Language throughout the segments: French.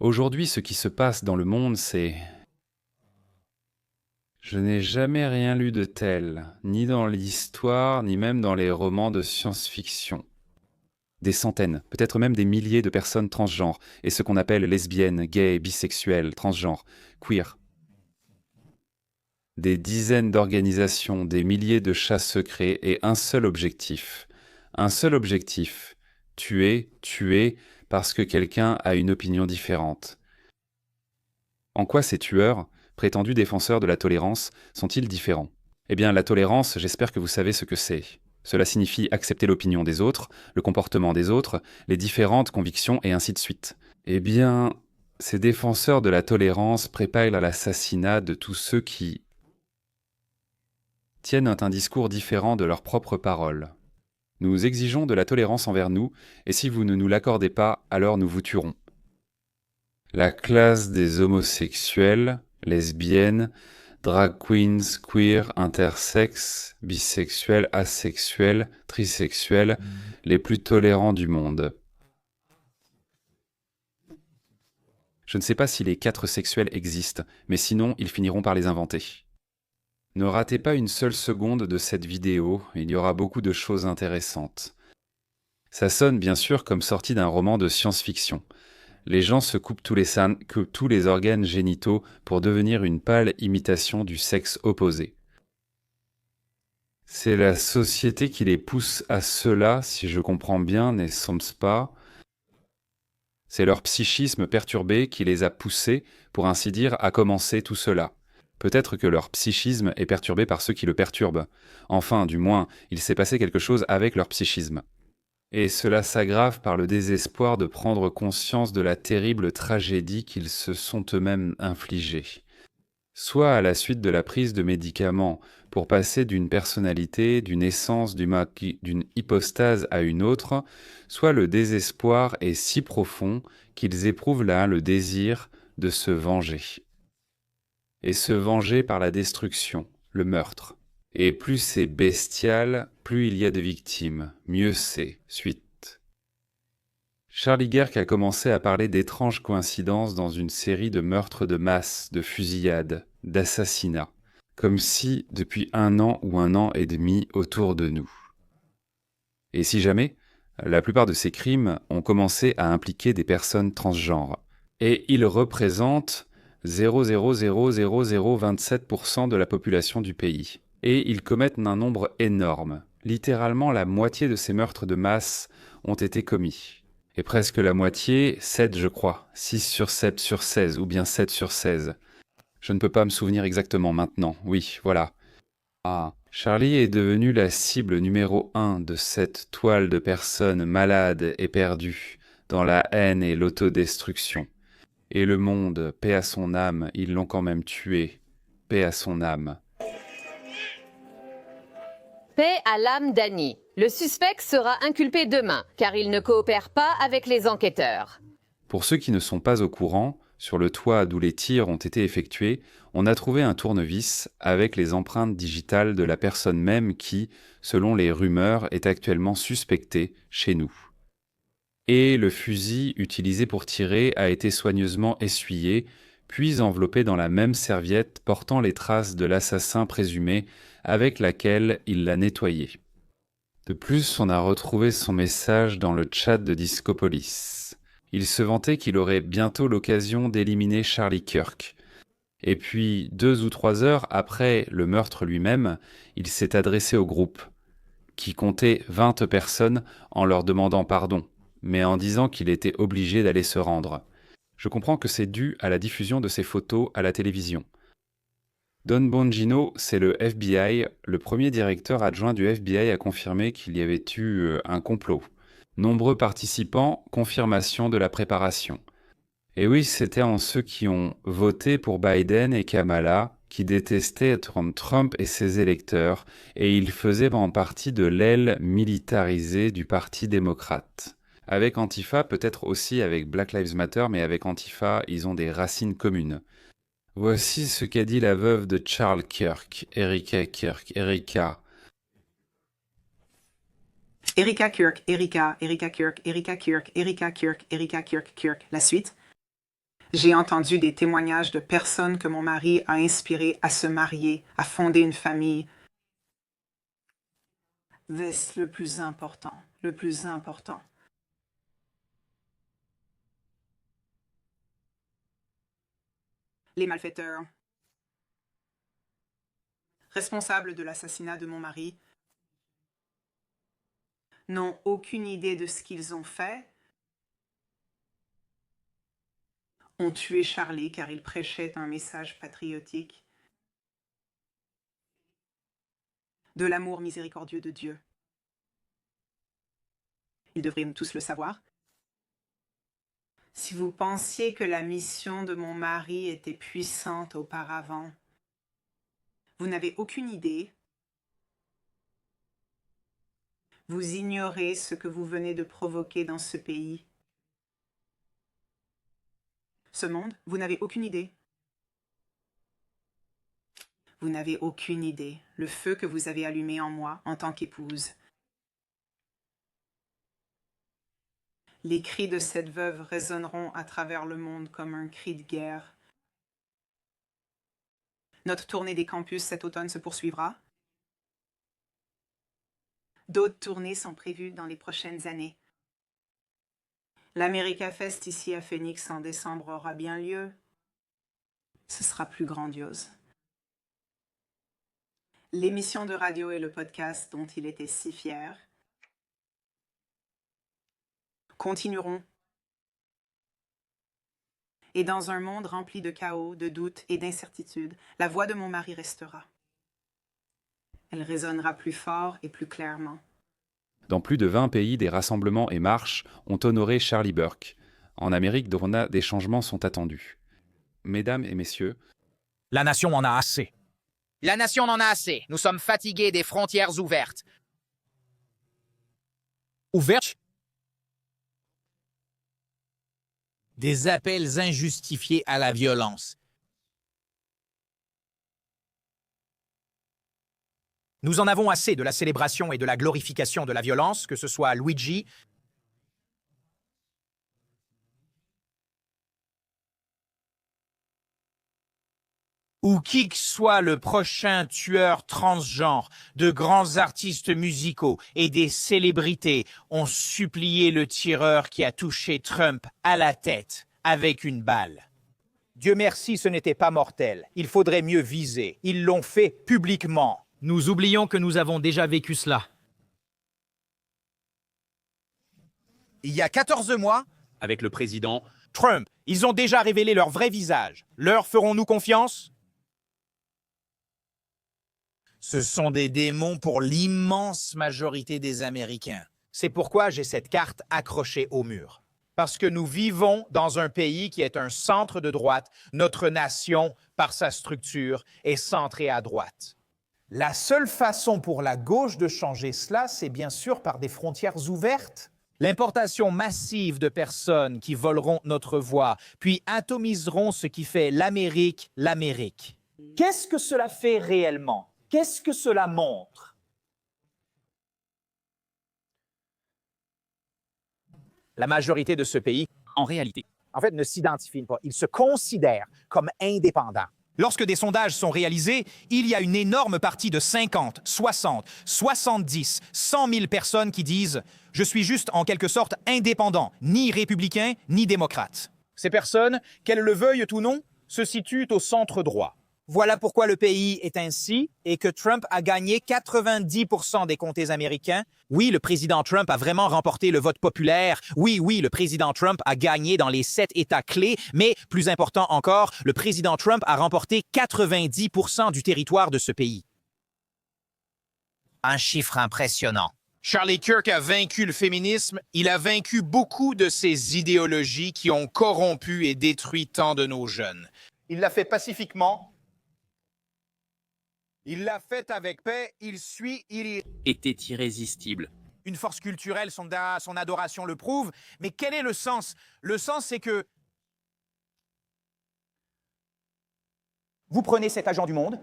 Aujourd'hui, ce qui se passe dans le monde, c'est... Je n'ai jamais rien lu de tel, ni dans l'histoire, ni même dans les romans de science-fiction. Des centaines, peut-être même des milliers de personnes transgenres, et ce qu'on appelle lesbiennes, gays, bisexuelles, transgenres, queer. Des dizaines d'organisations, des milliers de chats secrets et un seul objectif. Un seul objectif, tuer parce que quelqu'un a une opinion différente. En quoi ces tueurs, prétendus défenseurs de la tolérance, sont-ils différents? Eh bien, la tolérance, j'espère que vous savez ce que c'est. Cela signifie accepter l'opinion des autres, le comportement des autres, les différentes convictions et ainsi de suite. Eh bien, ces défenseurs de la tolérance préparent à l'assassinat de tous ceux qui tiennent un discours différent de leurs propres paroles. Nous exigeons de la tolérance envers nous, et si vous ne nous l'accordez pas, alors nous vous tuerons. La classe des homosexuels, lesbiennes, drag queens, queer, intersexes, bisexuels, asexuels, trisexuels, les plus tolérants du monde. Je ne sais pas si les 4 sexuels existent, mais sinon ils finiront par les inventer. Ne ratez pas une seule seconde de cette vidéo, il y aura beaucoup de choses intéressantes. Ça sonne bien sûr comme sorti d'un roman de science-fiction. Les gens se coupent tous les organes génitaux pour devenir une pâle imitation du sexe opposé. C'est la société qui les pousse à cela, si je comprends bien, n'est-ce pas? C'est leur psychisme perturbé qui les a poussés, pour ainsi dire, à commencer tout cela. Peut-être que leur psychisme est perturbé par ceux qui le perturbent. Enfin, du moins, il s'est passé quelque chose avec leur psychisme. Et cela s'aggrave par le désespoir de prendre conscience de la terrible tragédie qu'ils se sont eux-mêmes infligée. Soit à la suite de la prise de médicaments pour passer d'une personnalité, d'une essence, d'une hypostase à une autre, soit le désespoir est si profond qu'ils éprouvent là le désir de se venger. Et se venger par la destruction, le meurtre. Et plus c'est bestial, plus il y a de victimes, mieux c'est. Suite. Charlie Kirk a commencé à parler d'étranges coïncidences dans une série de meurtres de masse, de fusillades, d'assassinats, comme si depuis 1 an ou 1 an et demi autour de nous. Et si jamais, la plupart de ces crimes ont commencé à impliquer des personnes transgenres. Et ils représentent 0,00027% de la population du pays. Et ils commettent un nombre énorme. Littéralement, la moitié de ces meurtres de masse ont été commis. Et presque la moitié, 7 je crois, 6 sur 7 sur 16, ou bien 7 sur 16. Je ne peux pas me souvenir exactement maintenant, oui, voilà. Ah, Charlie est devenu la cible numéro 1 de cette toile de personnes malades et perdues, dans la haine et l'autodestruction. Et le monde, paix à son âme, ils l'ont quand même tué, paix à son âme. Paix à l'âme d'Annie. Le suspect sera inculpé demain, car il ne coopère pas avec les enquêteurs. Pour ceux qui ne sont pas au courant, sur le toit d'où les tirs ont été effectués, on a trouvé un tournevis avec les empreintes digitales de la personne même qui, selon les rumeurs, est actuellement suspectée chez nous. Et le fusil utilisé pour tirer a été soigneusement essuyé, puis enveloppé dans la même serviette portant les traces de l'assassin présumé avec laquelle il l'a nettoyé. De plus, on a retrouvé son message dans le chat de Discopolis. Il se vantait qu'il aurait bientôt l'occasion d'éliminer Charlie Kirk. Et puis, 2 ou 3 heures après le meurtre lui-même, il s'est adressé au groupe, qui comptait 20 personnes, en leur demandant pardon, mais en disant qu'il était obligé d'aller se rendre. Je comprends que c'est dû à la diffusion de ces photos à la télévision. Don Bongino, c'est le FBI, le premier directeur adjoint du FBI a confirmé qu'il y avait eu un complot. Nombreux participants, confirmation de la préparation. Et oui, c'était en ceux qui ont voté pour Biden et Kamala, qui détestaient Trump et ses électeurs, et ils faisaient en partie de l'aile militarisée du Parti démocrate. Avec Antifa, peut-être aussi avec Black Lives Matter, mais avec Antifa, ils ont des racines communes. Voici ce qu'a dit la veuve de Charles Kirk, Erika Kirk. Erika. Erika Kirk, Erika Kirk, Erika Kirk, Erika Kirk, Erika Kirk, Kirk. La suite. J'ai entendu des témoignages de personnes que mon mari a inspirées à se marier, à fonder une famille. C'est le plus important, le plus important. Les malfaiteurs, responsables de l'assassinat de mon mari, n'ont aucune idée de ce qu'ils ont fait, ont tué Charlie car il prêchait un message patriotique de l'amour miséricordieux de Dieu. Ils devraient tous le savoir. Si vous pensiez que la mission de mon mari était puissante auparavant, vous n'avez aucune idée. Vous ignorez ce que vous venez de provoquer dans ce pays. Ce monde, vous n'avez aucune idée. Vous n'avez aucune idée, le feu que vous avez allumé en moi en tant qu'épouse. Les cris de cette veuve résonneront à travers le monde comme un cri de guerre. Notre tournée des campus cet automne se poursuivra. D'autres tournées sont prévues dans les prochaines années. L'America Fest ici à Phoenix en décembre aura bien lieu. Ce sera plus grandiose. L'émission de radio et le podcast dont il était si fier continueront. Et dans un monde rempli de chaos, de doutes et d'incertitudes, la voix de mon mari restera. Elle résonnera plus fort et plus clairement. Dans plus de 20 pays, des rassemblements et marches ont honoré Charlie Burke. En Amérique, des changements sont attendus. Mesdames et messieurs, la nation en a assez. La nation en a assez. Nous sommes fatigués des frontières ouvertes. Ouvertes? Des appels injustifiés à la violence. Nous en avons assez de la célébration et de la glorification de la violence, que ce soit Luigi, ou qui que soit le prochain tueur transgenre. De grands artistes musicaux et des célébrités ont supplié le tireur qui a touché Trump à la tête avec une balle. Dieu merci, ce n'était pas mortel. Il faudrait mieux viser. Ils l'ont fait publiquement. Nous oublions que nous avons déjà vécu cela. Il y a 14 mois, avec le président Trump, ils ont déjà révélé leur vrai visage. Leur ferons-nous confiance? Ce sont des démons pour l'immense majorité des Américains. C'est pourquoi j'ai cette carte accrochée au mur. Parce que nous vivons dans un pays qui est un centre de droite. Notre nation, par sa structure, est centrée à droite. La seule façon pour la gauche de changer cela, c'est bien sûr par des frontières ouvertes. L'importation massive de personnes qui voleront notre voix, puis atomiseront ce qui fait l'Amérique, l'Amérique. Qu'est-ce que cela fait réellement? Qu'est-ce que cela montre? La majorité de ce pays, en réalité. en fait, ne s'identifient pas. Ils se considèrent comme indépendants. Lorsque des sondages sont réalisés, il y a une énorme partie de 50, 60, 70, 100 000 personnes qui disent « Je suis juste en quelque sorte indépendant, ni républicain, ni démocrate ». Ces personnes, qu'elles le veuillent ou non, se situent au centre droit. Voilà pourquoi le pays est ainsi et que Trump a gagné 90% des comtés américains. Oui, le président Trump a vraiment remporté le vote populaire. Oui, le président Trump a gagné dans les 7 États clés. Mais, plus important encore, le président Trump a remporté 90% du territoire de ce pays. Un chiffre impressionnant. Charlie Kirk a vaincu le féminisme. Il a vaincu beaucoup de ces idéologies qui ont corrompu et détruit tant de nos jeunes. Il l'a fait pacifiquement. Il l'a fait avec paix, il était irrésistible. Une force culturelle, son adoration le prouve. Mais quel est le sens? Le sens, c'est que vous prenez cet agent du monde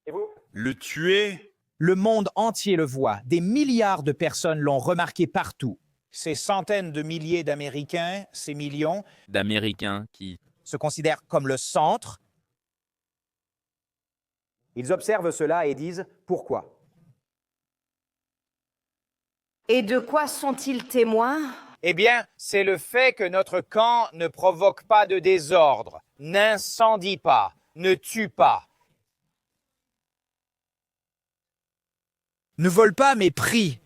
et vous Le tuer? Le monde entier le voit. Des milliards de personnes l'ont remarqué partout. Ces centaines de milliers d'Américains, ces millions, D'Américains qui se considèrent comme le centre. Ils observent cela et disent « Pourquoi ?» Et de quoi sont-ils témoins? Eh bien, c'est le fait que notre camp ne provoque pas de désordre, n'incendie pas, ne tue pas. Ne vole pas, mais prie.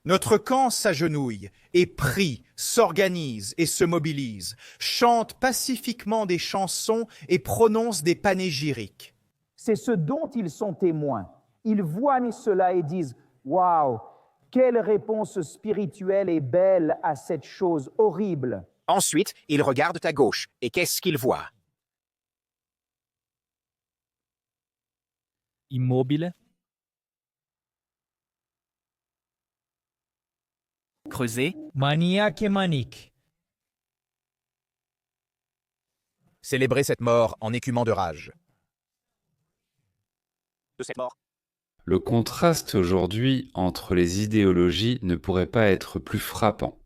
Notre camp s'agenouille et prie, s'organise et se mobilise, chante pacifiquement des chansons et prononce des panégyriques. C'est ce dont ils sont témoins. Ils voient cela et disent « Waouh, quelle réponse spirituelle et belle à cette chose horrible !» Ensuite, ils regardent à gauche et qu'est-ce qu'ils voient? immobile, creusé, Maniaque et manique. Célébrer cette mort en écumant de rage. De cette mort. Le contraste aujourd'hui entre les idéologies ne pourrait pas être plus frappant.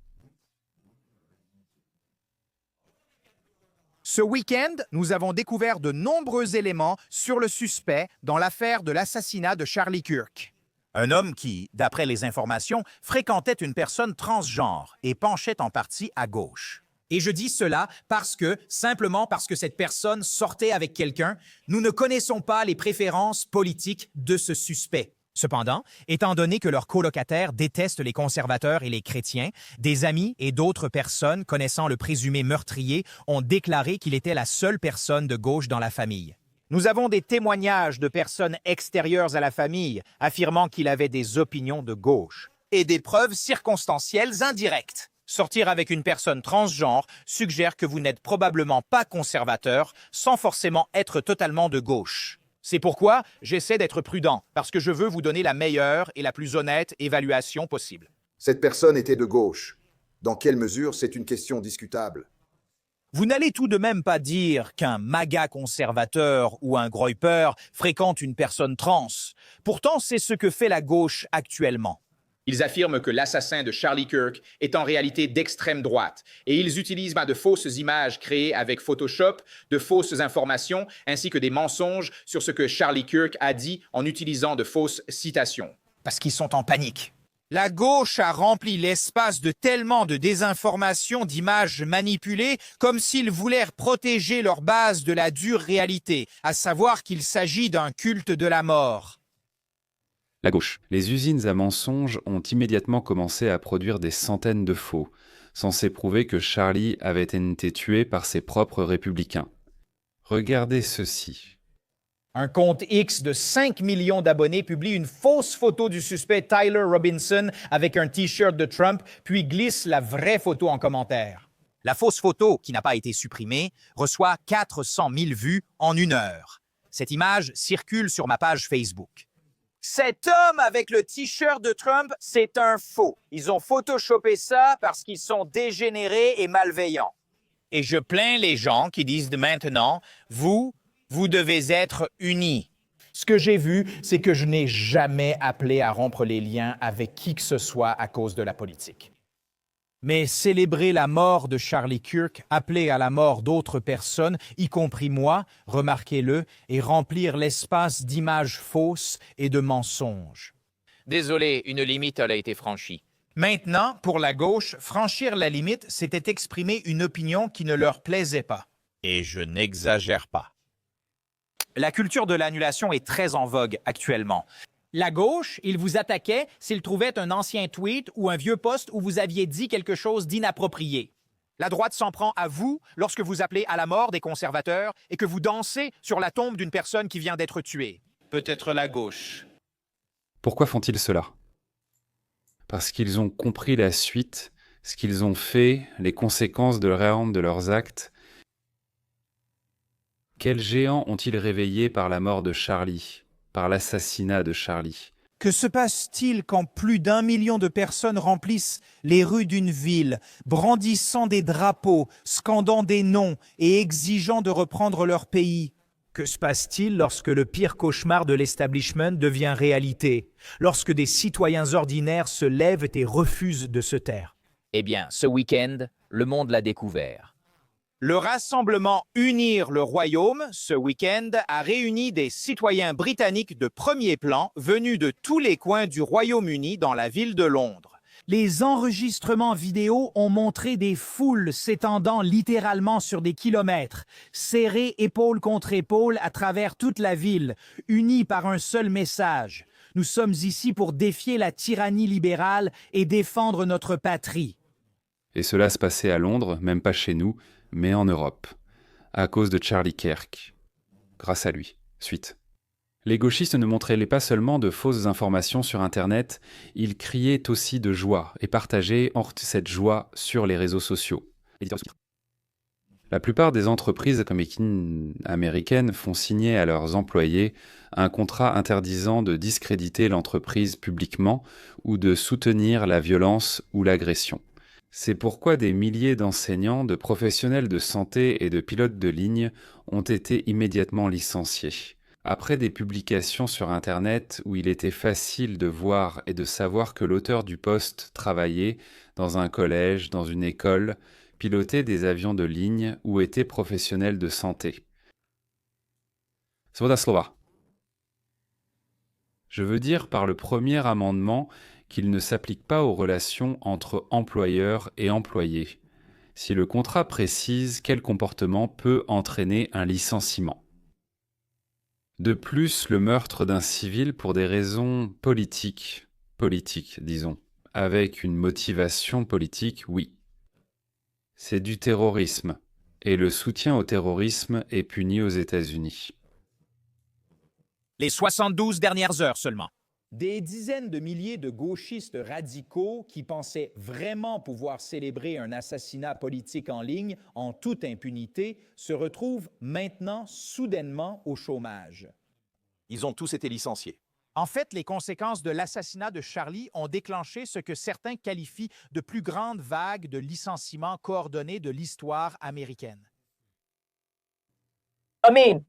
Ce week-end, nous avons découvert de nombreux éléments sur le suspect dans l'affaire de l'assassinat de Charlie Kirk. Un homme qui, d'après les informations, fréquentait une personne transgenre et penchait en partie à gauche. Et je dis cela simplement parce que cette personne sortait avec quelqu'un, nous ne connaissons pas les préférences politiques de ce suspect. Cependant, étant donné que leurs colocataires détestent les conservateurs et les chrétiens, des amis et d'autres personnes connaissant le présumé meurtrier ont déclaré qu'il était la seule personne de gauche dans la famille. Nous avons des témoignages de personnes extérieures à la famille affirmant qu'il avait des opinions de gauche et des preuves circonstancielles indirectes. Sortir avec une personne transgenre suggère que vous n'êtes probablement pas conservateur sans forcément être totalement de gauche. C'est pourquoi j'essaie d'être prudent, parce que je veux vous donner la meilleure et la plus honnête évaluation possible. Cette personne était de gauche. Dans quelle mesure, c'est une question discutable. Vous n'allez tout de même pas dire qu'un MAGA conservateur ou un Groyper fréquente une personne trans. Pourtant, c'est ce que fait la gauche actuellement. Ils affirment que l'assassin de Charlie Kirk est en réalité d'extrême droite et ils utilisent de fausses images créées avec Photoshop, de fausses informations ainsi que des mensonges sur ce que Charlie Kirk a dit en utilisant de fausses citations. Parce qu'ils sont en panique. La gauche a rempli l'espace de tellement de désinformation, d'images manipulées, comme s'ils voulaient protéger leur base de la dure réalité, à savoir qu'il s'agit d'un culte de la mort. La gauche. Les usines à mensonges ont immédiatement commencé à produire des centaines de faux, censés prouver que Charlie avait été tué par ses propres républicains. Regardez ceci. Un compte X de 5 millions d'abonnés publie une fausse photo du suspect Tyler Robinson avec un T-shirt de Trump, puis glisse la vraie photo en commentaire. La fausse photo, qui n'a pas été supprimée, reçoit 400 000 vues en 1 heure. Cette image circule sur ma page Facebook. Cet homme avec le T-shirt de Trump, c'est un faux. Ils ont photoshopé ça parce qu'ils sont dégénérés et malveillants. Et je plains les gens qui disent de maintenant, vous devez être unis. Ce que j'ai vu, c'est que je n'ai jamais appelé à rompre les liens avec qui que ce soit à cause de la politique. Mais célébrer la mort de Charlie Kirk, appeler à la mort d'autres personnes, y compris moi, remarquez-le, et remplir l'espace d'images fausses et de mensonges. Désolé, une limite a été franchie. Maintenant, pour la gauche, franchir la limite, c'était exprimer une opinion qui ne leur plaisait pas. Et je n'exagère pas. La culture de l'annulation est très en vogue actuellement. La gauche, ils vous attaquaient s'ils trouvaient un ancien tweet ou un vieux post où vous aviez dit quelque chose d'inapproprié. La droite s'en prend à vous lorsque vous appelez à la mort des conservateurs et que vous dansez sur la tombe d'une personne qui vient d'être tuée. Peut-être la gauche. Pourquoi font-ils cela? Parce qu'ils ont compris la suite, ce qu'ils ont fait, les conséquences de leurs actes. Quels géants ont-ils réveillés par la mort de Charlie, par l'assassinat de Charlie? Que se passe-t-il quand plus d'1 million de personnes remplissent les rues d'une ville, brandissant des drapeaux, scandant des noms et exigeant de reprendre leur pays? Que se passe-t-il lorsque le pire cauchemar de l'establishment devient réalité? Lorsque des citoyens ordinaires se lèvent et refusent de se taire? Eh bien, ce week-end, le monde l'a découvert. Le rassemblement Unir le Royaume, ce week-end, a réuni des citoyens britanniques de premier plan venus de tous les coins du Royaume-Uni dans la ville de Londres. Les enregistrements vidéo ont montré des foules s'étendant littéralement sur des kilomètres, serrées épaule contre épaule à travers toute la ville, unies par un seul message. Nous sommes ici pour défier la tyrannie libérale et défendre notre patrie. Et cela se passait à Londres, même pas chez nous, mais en Europe, à cause de Charlie Kirk. Grâce à lui. Suite. Les gauchistes ne montraient pas seulement de fausses informations sur Internet, ils criaient aussi de joie et partageaient cette joie sur les réseaux sociaux. La plupart des entreprises américaines font signer à leurs employés un contrat interdisant de discréditer l'entreprise publiquement ou de soutenir la violence ou l'agression. C'est pourquoi des milliers d'enseignants, de professionnels de santé et de pilotes de ligne ont été immédiatement licenciés. Après des publications sur Internet où il était facile de voir et de savoir que l'auteur du post travaillait dans un collège, dans une école, pilotait des avions de ligne ou était professionnel de santé. Svoboda slova. Je veux dire par le premier amendement qu'il ne s'applique pas aux relations entre employeurs et employés, si le contrat précise quel comportement peut entraîner un licenciement. De plus, le meurtre d'un civil pour des raisons politiques, disons, avec une motivation politique, oui. C'est du terrorisme, et le soutien au terrorisme est puni aux États-Unis. Les 72 dernières heures seulement. Des dizaines de milliers de gauchistes radicaux qui pensaient vraiment pouvoir célébrer un assassinat politique en ligne en toute impunité se retrouvent maintenant soudainement au chômage. Ils ont tous été licenciés. En fait, les conséquences de l'assassinat de Charlie ont déclenché ce que certains qualifient de plus grande vague de licenciements coordonnés de l'histoire américaine. Amen.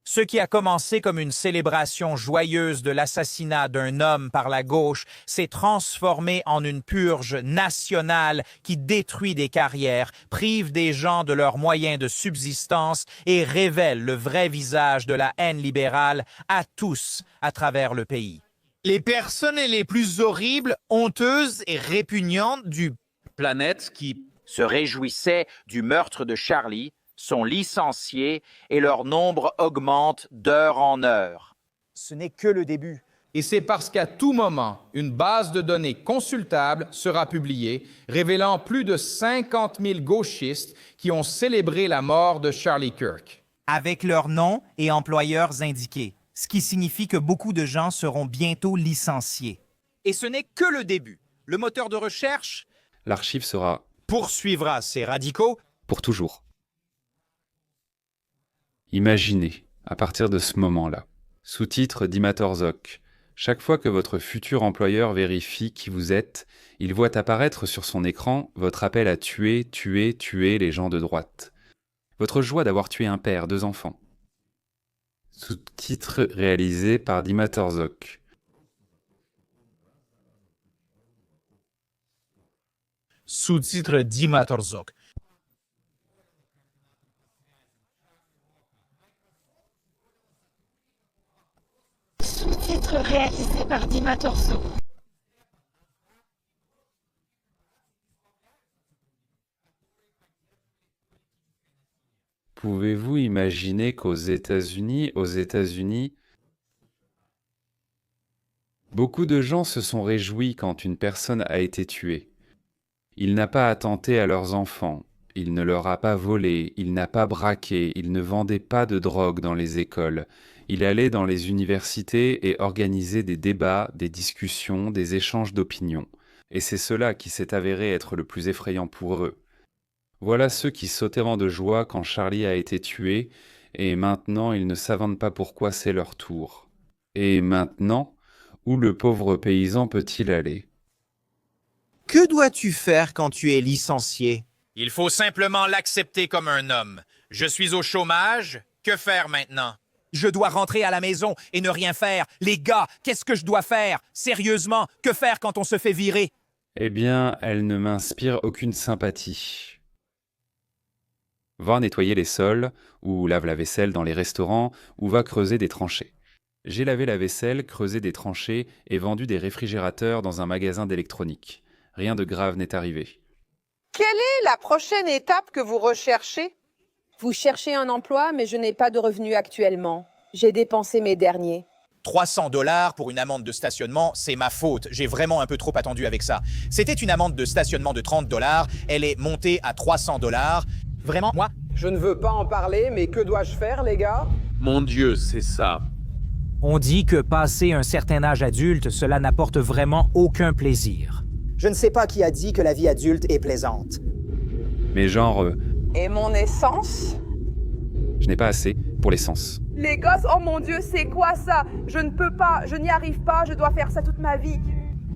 Ce qui a commencé comme une célébration joyeuse de l'assassinat d'un homme par la gauche s'est transformé en une purge nationale qui détruit des carrières, prive des gens de leurs moyens de subsistance et révèle le vrai visage de la haine libérale à tous à travers le pays. Les personnes les plus horribles, honteuses et répugnantes du Planète qui se réjouissait du meurtre de Charlie sont licenciés et leur nombre augmente d'heure en heure. Ce n'est que le début. Et c'est parce qu'à tout moment, une base de données consultable sera publiée, révélant plus de 50 000 gauchistes qui ont célébré la mort de Charlie Kirk. Avec leurs noms et employeurs indiqués, ce qui signifie que beaucoup de gens seront bientôt licenciés. Et ce n'est que le début. Le moteur de recherche L'archive sera poursuivra ces radicaux pour toujours. Imaginez, à partir de ce moment-là, sous-titre d'Imatorzok, chaque fois que votre futur employeur vérifie qui vous êtes, il voit apparaître sur son écran votre appel à tuer les gens de droite. Votre joie d'avoir tué un père, 2 enfants. Sous-titre réalisé par Dimatorzok. Sous-titre d'Imatorzok. Sous-titre réalisé par Dimatorzok. Pouvez-vous imaginer qu'aux États-Unis, beaucoup de gens se sont réjouis quand une personne a été tuée. Il n'a pas attenté à leurs enfants, il ne leur a pas volé, il n'a pas braqué, il ne vendait pas de drogue dans les écoles. Il allait dans les universités et organisait des débats, des discussions, des échanges d'opinions. Et c'est cela qui s'est avéré être le plus effrayant pour eux. Voilà ceux qui sauteront de joie quand Charlie a été tué, et maintenant ils ne savent pas pourquoi c'est leur tour. Et maintenant, où le pauvre paysan peut-il aller? Que dois-tu faire quand tu es licencié? Il faut simplement l'accepter comme un homme. Je suis au chômage Que faire maintenant? Je dois rentrer à la maison et ne rien faire. Les gars, qu'est-ce que je dois faire? Sérieusement, que faire quand on se fait virer? Eh bien, elle ne m'inspire aucune sympathie. Va nettoyer les sols, ou lave la vaisselle dans les restaurants, ou va creuser des tranchées. J'ai lavé la vaisselle, creusé des tranchées et vendu des réfrigérateurs dans un magasin d'électronique. Rien de grave n'est arrivé. Quelle est la prochaine étape que vous recherchez? Vous cherchez un emploi, mais je n'ai pas de revenus actuellement. J'ai dépensé mes derniers. 300$ pour une amende de stationnement, c'est ma faute. J'ai vraiment un peu trop attendu avec ça. C'était une amende de stationnement de 30$. Elle est montée à 300$. Vraiment, moi? Je ne veux pas en parler, mais que dois-je faire, les gars? Mon Dieu, c'est ça. On dit que passé un certain âge adulte, cela n'apporte vraiment aucun plaisir. Je ne sais pas qui a dit que la vie adulte est plaisante. Mais genre, Et mon essence? je n'ai pas assez pour l'essence. Les gosses, oh mon Dieu, c'est quoi ça? Je ne peux pas, je n'y arrive pas, je dois faire ça toute ma vie.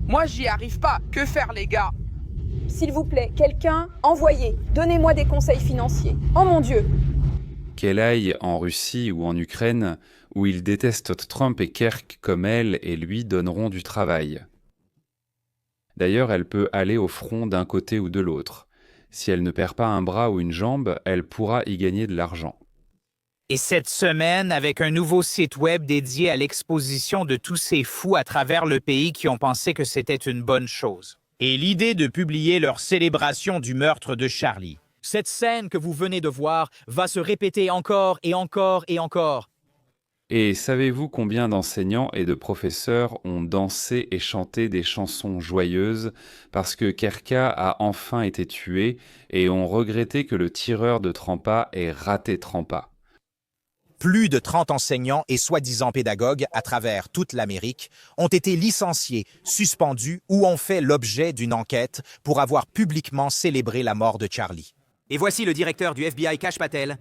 Moi, j'y arrive pas. Que faire, les gars? S'il vous plaît, quelqu'un, envoyez. Donnez-moi des conseils financiers. Oh mon Dieu! Qu'elle aille en Russie ou en Ukraine, où ils détestent Trump et Kirk comme elle et lui donneront du travail. D'ailleurs, elle peut aller au front d'un côté ou de l'autre. Si elle ne perd pas un bras ou une jambe, elle pourra y gagner de l'argent. Et cette semaine, avec un nouveau site web dédié à l'exposition de tous ces fous à travers le pays qui ont pensé que c'était une bonne chose. Et l'idée de publier leur célébration du meurtre de Charlie. Cette scène que vous venez de voir va se répéter encore et encore et encore. Et savez-vous combien d'enseignants et de professeurs ont dansé et chanté des chansons joyeuses parce que Kerka a enfin été tué et ont regretté que le tireur de Trampa ait raté Trampa? Plus de 30 enseignants et soi-disant pédagogues à travers toute l'Amérique ont été licenciés, suspendus ou ont fait l'objet d'une enquête pour avoir publiquement célébré la mort de Charlie. Et voici le directeur du FBI, Kash Patel.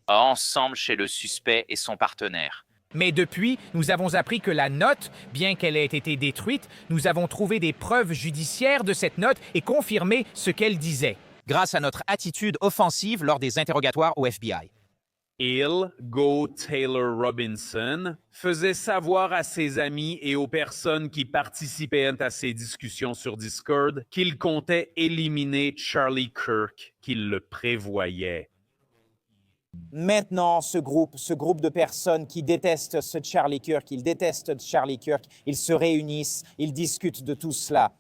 Ensemble chez le suspect et son partenaire. Mais depuis, nous avons appris que la note, bien qu'elle ait été détruite, nous avons trouvé des preuves judiciaires de cette note et confirmé ce qu'elle disait, grâce à notre attitude offensive lors des interrogatoires au FBI. Go Taylor Robinson faisait savoir à ses amis et aux personnes qui participaient à ces discussions sur Discord qu'il comptait éliminer Charlie Kirk, qu'il le prévoyait. Maintenant, ce groupe de personnes qui détestent ce Charlie Kirk, ils détestent Charlie Kirk, ils se réunissent, ils discutent de tout cela.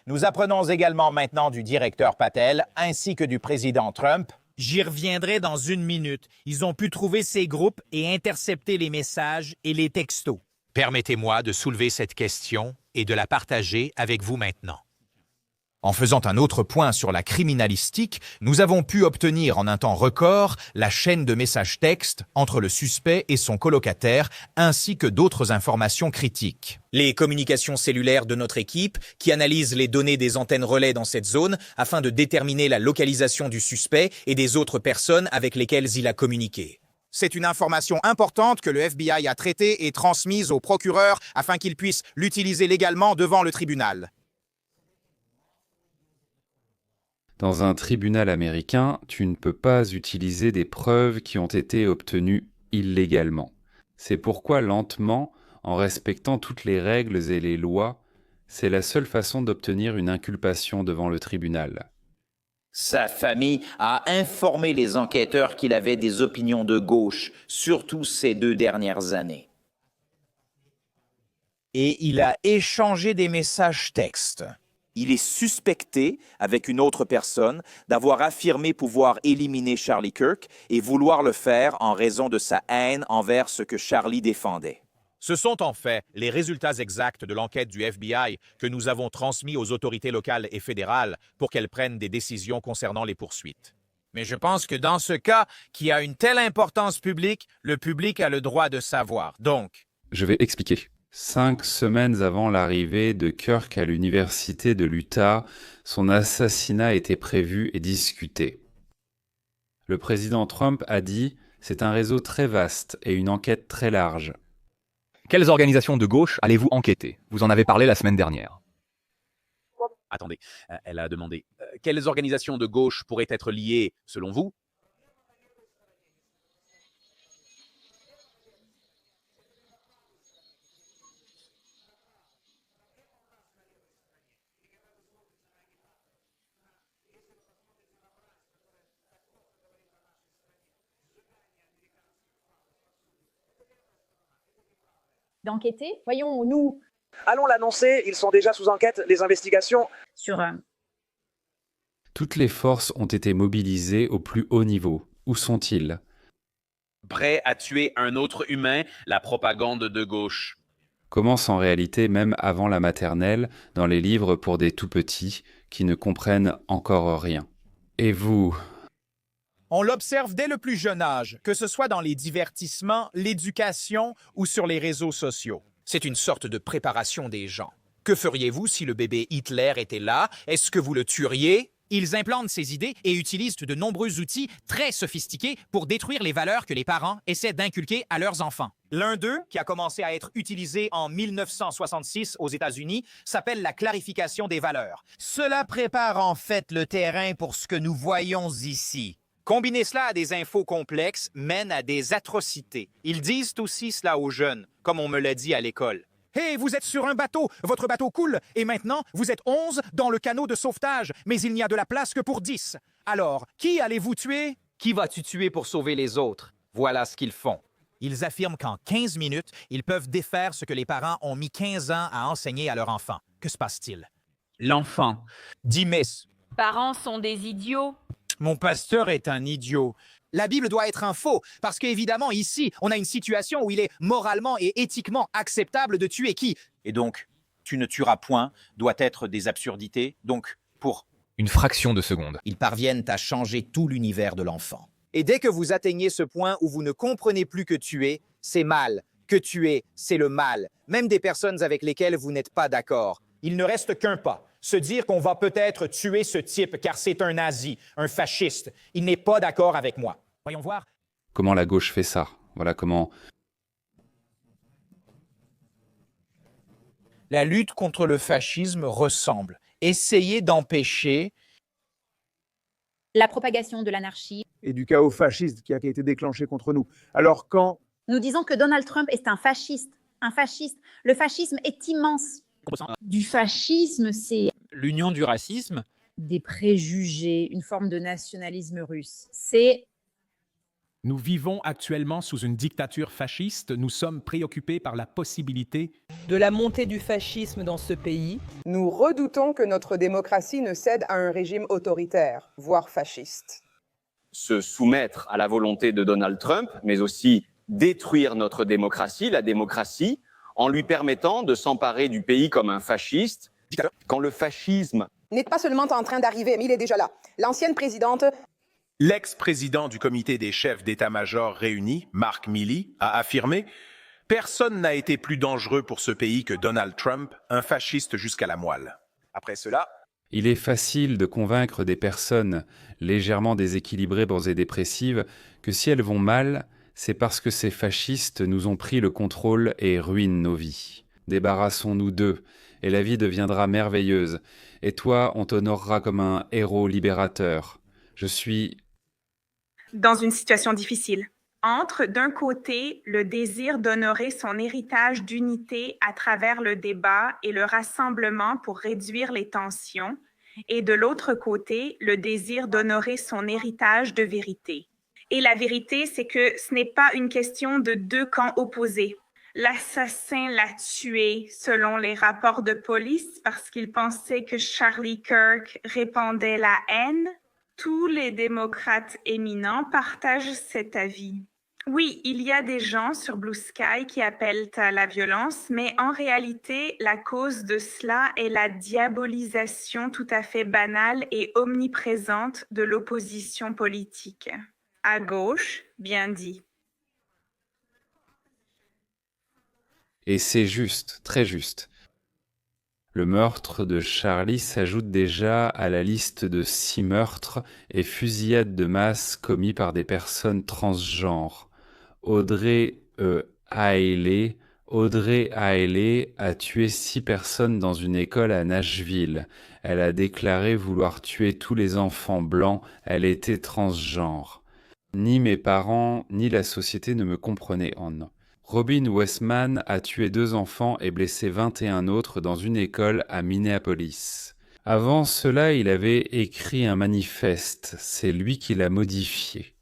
Nous apprenons également maintenant du directeur Patel ainsi que du président Trump. J'y reviendrai dans une minute. Ils ont pu trouver ces groupes et intercepter les messages et les textos. Permettez-moi de soulever cette question et de la partager avec vous maintenant. En faisant un autre point sur la criminalistique, nous avons pu obtenir en un temps record la chaîne de messages textes entre le suspect et son colocataire, ainsi que d'autres informations critiques. Les communications cellulaires de notre équipe, qui analyse les données des antennes relais dans cette zone afin de déterminer la localisation du suspect et des autres personnes avec lesquelles il a communiqué. C'est une information importante que le FBI a traitée et transmise au procureur afin qu'il puisse l'utiliser légalement devant le tribunal. Dans un tribunal américain, tu ne peux pas utiliser des preuves qui ont été obtenues illégalement. C'est pourquoi lentement, en respectant toutes les règles et les lois, c'est la seule façon d'obtenir une inculpation devant le tribunal. Sa famille a informé les enquêteurs qu'il avait des opinions de gauche, surtout ces 2 dernières années. Et il a échangé des messages textes. Il est suspecté, avec une autre personne, d'avoir affirmé pouvoir éliminer Charlie Kirk et vouloir le faire en raison de sa haine envers ce que Charlie défendait. Ce sont en fait les résultats exacts de l'enquête du FBI que nous avons transmis aux autorités locales et fédérales pour qu'elles prennent des décisions concernant les poursuites. Mais je pense que dans ce cas, qui a une telle importance publique, le public a le droit de savoir. Donc, Je vais expliquer. 5 semaines avant l'arrivée de Kirk à l'université de l'Utah, son assassinat était prévu et discuté. Le président Trump a dit « C'est un réseau très vaste et une enquête très large ». Quelles organisations de gauche allez-vous enquêter? Vous en avez parlé la semaine dernière. Attendez, elle a demandé quelles organisations de gauche pourraient être liées, selon vous? D'enquêter? Voyons, nous. Allons l'annoncer, ils sont déjà sous enquête, les investigations. Sur Toutes les forces ont été mobilisées au plus haut niveau. Où sont-ils? Prêt à tuer un autre humain, la propagande de gauche. Commence en réalité même avant la maternelle, dans les livres pour des tout-petits qui ne comprennent encore rien. Et vous? On l'observe dès le plus jeune âge, que ce soit dans les divertissements, l'éducation ou sur les réseaux sociaux. C'est une sorte de préparation des gens. Que feriez-vous si le bébé Hitler était là? Est-ce que vous le tueriez? Ils implantent ces idées et utilisent de nombreux outils très sophistiqués pour détruire les valeurs que les parents essaient d'inculquer à leurs enfants. L'un d'eux, qui a commencé à être utilisé en 1966 aux États-Unis, s'appelle la clarification des valeurs. Cela prépare en fait le terrain pour ce que nous voyons ici. Combiner cela à des infos complexes mène à des atrocités. Ils disent aussi cela aux jeunes, comme on me l'a dit à l'école. « Hé, vous êtes sur un bateau, votre bateau coule, et maintenant, vous êtes 11 dans le canot de sauvetage, mais il n'y a de la place que pour 10. Alors, qui allez-vous tuer? » Qui vas-tu tuer pour sauver les autres? Voilà ce qu'ils font. Ils affirment qu'en 15 minutes, ils peuvent défaire ce que les parents ont mis 15 ans à enseigner à leur enfant. Que se passe-t-il? L'enfant. Dit Miss. Parents sont des idiots. Mon pasteur est un idiot. La Bible doit être un faux, parce qu'évidemment, ici, on a une situation où il est moralement et éthiquement acceptable de tuer qui? Et donc, tu ne tueras point doit être des absurdités. Donc, pour une fraction de seconde, ils parviennent à changer tout l'univers de l'enfant. Et dès que vous atteignez ce point où vous ne comprenez plus que tuer, c'est mal. Que tuer, c'est le mal. Même des personnes avec lesquelles vous n'êtes pas d'accord. Il ne reste qu'un pas. Se dire qu'on va peut-être tuer ce type car c'est un nazi, un fasciste. Il n'est pas d'accord avec moi. Voyons voir. Comment la gauche fait ça? Voilà comment... La lutte contre le fascisme ressemble. Essayer d'empêcher la propagation de l'anarchie et du chaos fasciste qui a été déclenché contre nous. Alors quand nous disons que Donald Trump est un fasciste, le fascisme est immense. Du fascisme, c'est l'union du racisme, des préjugés, une forme de nationalisme russe. C'est Nous vivons actuellement sous une dictature fasciste. Nous sommes préoccupés par la possibilité de la montée du fascisme dans ce pays. Nous redoutons que notre démocratie ne cède à un régime autoritaire, voire fasciste. Se soumettre à la volonté de Donald Trump, mais aussi détruire notre démocratie, la démocratie, en lui permettant de s'emparer du pays comme un fasciste, quand le fascisme n'est pas seulement en train d'arriver, mais il est déjà là. L'ancienne présidente... L'ex-président du comité des chefs d'état-major réunis, Mark Milley, a affirmé « Personne n'a été plus dangereux pour ce pays que Donald Trump, un fasciste jusqu'à la moelle. » Après cela... Il est facile de convaincre des personnes légèrement déséquilibrées et dépressives que si elles vont mal, c'est parce que ces fascistes nous ont pris le contrôle et ruinent nos vies. Débarrassons-nous d'eux, et la vie deviendra merveilleuse. Et toi, on t'honorera comme un héros libérateur. Je suis... dans une situation difficile. Entre, d'un côté, le désir d'honorer son héritage d'unité à travers le débat et le rassemblement pour réduire les tensions, et de l'autre côté, le désir d'honorer son héritage de vérité. Et la vérité, c'est que ce n'est pas une question de deux camps opposés. L'assassin l'a tué selon les rapports de police parce qu'il pensait que Charlie Kirk répandait la haine. Tous les démocrates éminents partagent cet avis. Oui, il y a des gens sur Blue Sky qui appellent à la violence, mais en réalité, la cause de cela est la diabolisation tout à fait banale et omniprésente de l'opposition politique. À gauche, bien dit. Et c'est juste, très juste. Le meurtre de Charlie s'ajoute déjà à la liste de 6 meurtres et fusillades de masse commis par des personnes transgenres. Audrey Haley a tué 6 personnes dans une école à Nashville. Elle a déclaré vouloir tuer tous les enfants blancs. Elle était transgenre. Ni mes parents, ni la société ne me comprenaient en. Robin Westman a tué 2 enfants et blessé 21 autres dans une école à Minneapolis. Avant cela, il avait écrit un manifeste. C'est lui qui l'a modifié.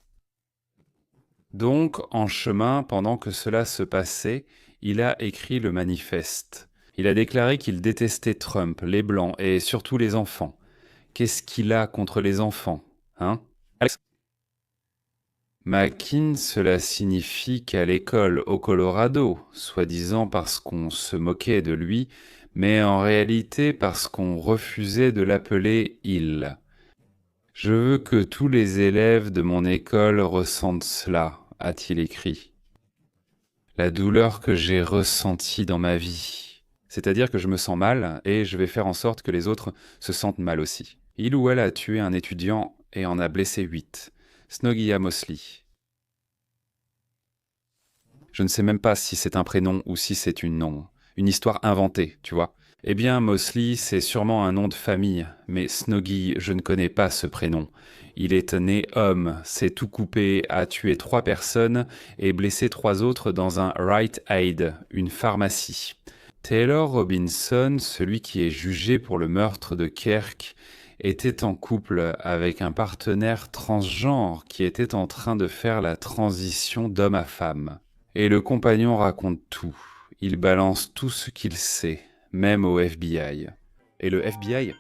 Donc, en chemin, pendant que cela se passait, il a écrit le manifeste. Il a déclaré qu'il détestait Trump, les Blancs et surtout les enfants. Qu'est-ce qu'il a contre les enfants, hein, Alex? Makin, cela signifie qu'à l'école au Colorado, soi-disant parce qu'on se moquait de lui, mais en réalité parce qu'on refusait de l'appeler « il ». Je veux que tous les élèves de mon école ressentent cela, a-t-il écrit. La douleur que j'ai ressentie dans ma vie. C'est-à-dire que je me sens mal et je vais faire en sorte que les autres se sentent mal aussi. Il ou elle a tué un étudiant et en a blessé 8. Snogia Mosley. Je ne sais même pas si c'est un prénom ou si c'est une histoire inventée, tu vois. Eh bien, Mosley, c'est sûrement un nom de famille, mais Snoggy, je ne connais pas ce prénom. Il est né homme, s'est tout coupé, a tué 3 personnes et blessé 3 autres dans un Rite Aid, une pharmacie. Taylor Robinson, celui qui est jugé pour le meurtre de Kirk, était en couple avec un partenaire transgenre qui était en train de faire la transition d'homme à femme. Et le compagnon raconte tout. Il balance tout ce qu'il sait, même au FBI. Et le FBI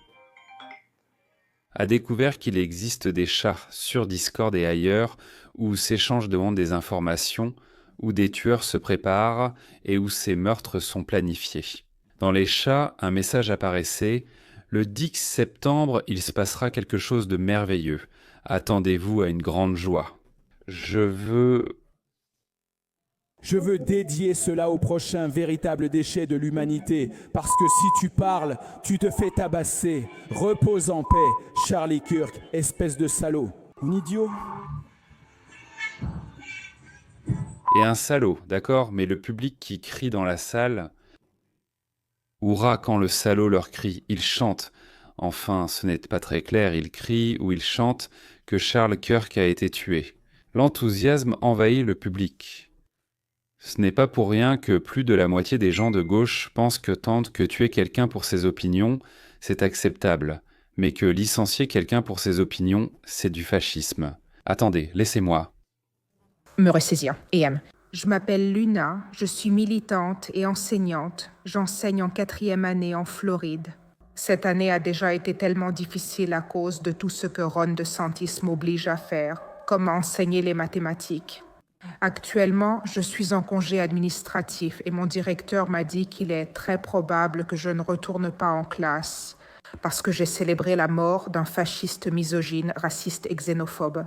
a découvert qu'il existe des chats sur Discord et ailleurs où s'échangent devant des informations, où des tueurs se préparent et où ces meurtres sont planifiés. Dans les chats, un message apparaissait « Le 10 septembre, il se passera quelque chose de merveilleux. Attendez-vous à une grande joie. Je veux dédier cela au prochain véritable déchet de l'humanité, parce que si tu parles, tu te fais tabasser. Repose en paix, Charlie Kirk, espèce de salaud. Un idiot. Et un salaud, d'accord, mais le public qui crie dans la salle... Hourra quand le salaud leur crie, il chante. Enfin, ce n'est pas très clair, il crie ou il chante que Charles Kirk a été tué. L'enthousiasme envahit le public. Ce n'est pas pour rien que plus de la moitié des gens de gauche pensent que tuer quelqu'un pour ses opinions, c'est acceptable, mais que licencier quelqu'un pour ses opinions, c'est du fascisme. Attendez, laissez-moi. Me ressaisir. Je m'appelle Luna, je suis militante et enseignante. J'enseigne en 4e année en Floride. Cette année a déjà été tellement difficile à cause de tout ce que Ron DeSantis m'oblige à faire, comme enseigner les mathématiques. Actuellement, je suis en congé administratif et mon directeur m'a dit qu'il est très probable que je ne retourne pas en classe parce que j'ai célébré la mort d'un fasciste misogyne, raciste et xénophobe.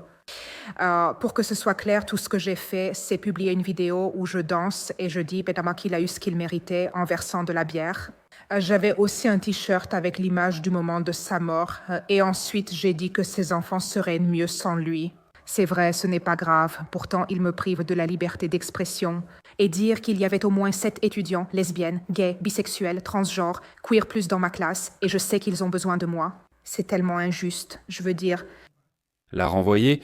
Pour que ce soit clair, tout ce que j'ai fait, c'est publier une vidéo où je danse et je dis évidemment qu'il a eu ce qu'il méritait en versant de la bière. J'avais aussi un t-shirt avec l'image du moment de sa mort et ensuite j'ai dit que ses enfants seraient mieux sans lui. C'est vrai, ce n'est pas grave, pourtant il me prive de la liberté d'expression. Et dire qu'il y avait au moins 7 étudiants, lesbiennes, gays, bisexuels, transgenres, queer plus dans ma classe, et je sais qu'ils ont besoin de moi. C'est tellement injuste, je veux dire... La renvoyer,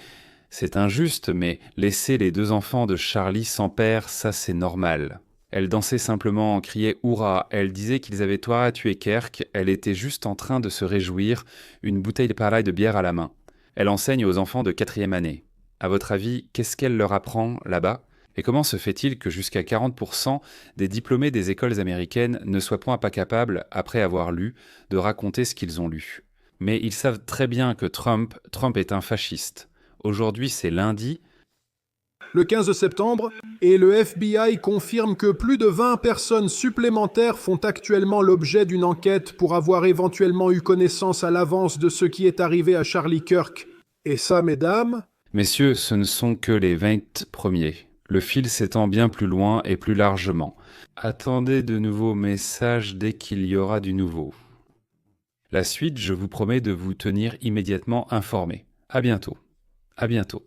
c'est injuste, mais laisser les 2 enfants de Charlie sans père, ça c'est normal. Elle dansait simplement, criait « Hourra !» Elle disait qu'ils avaient tort à tuer Kirk, elle était juste en train de se réjouir, une bouteille de pareille de bière à la main. Elle enseigne aux enfants de 4e année. À votre avis, qu'est-ce qu'elle leur apprend là-bas? Et comment se fait-il que jusqu'à 40% des diplômés des écoles américaines ne soient point pas capables, après avoir lu, de raconter ce qu'ils ont lu? Mais ils savent très bien que Trump est un fasciste. Aujourd'hui, c'est lundi. Le 15 septembre, et le FBI confirme que plus de 20 personnes supplémentaires font actuellement l'objet d'une enquête pour avoir éventuellement eu connaissance à l'avance de ce qui est arrivé à Charlie Kirk. Et ça, mesdames... Messieurs, ce ne sont que les 20 premiers. Le fil s'étend bien plus loin et plus largement. Attendez de nouveaux messages dès qu'il y aura du nouveau. La suite, je vous promets de vous tenir immédiatement informé. À bientôt. À bientôt.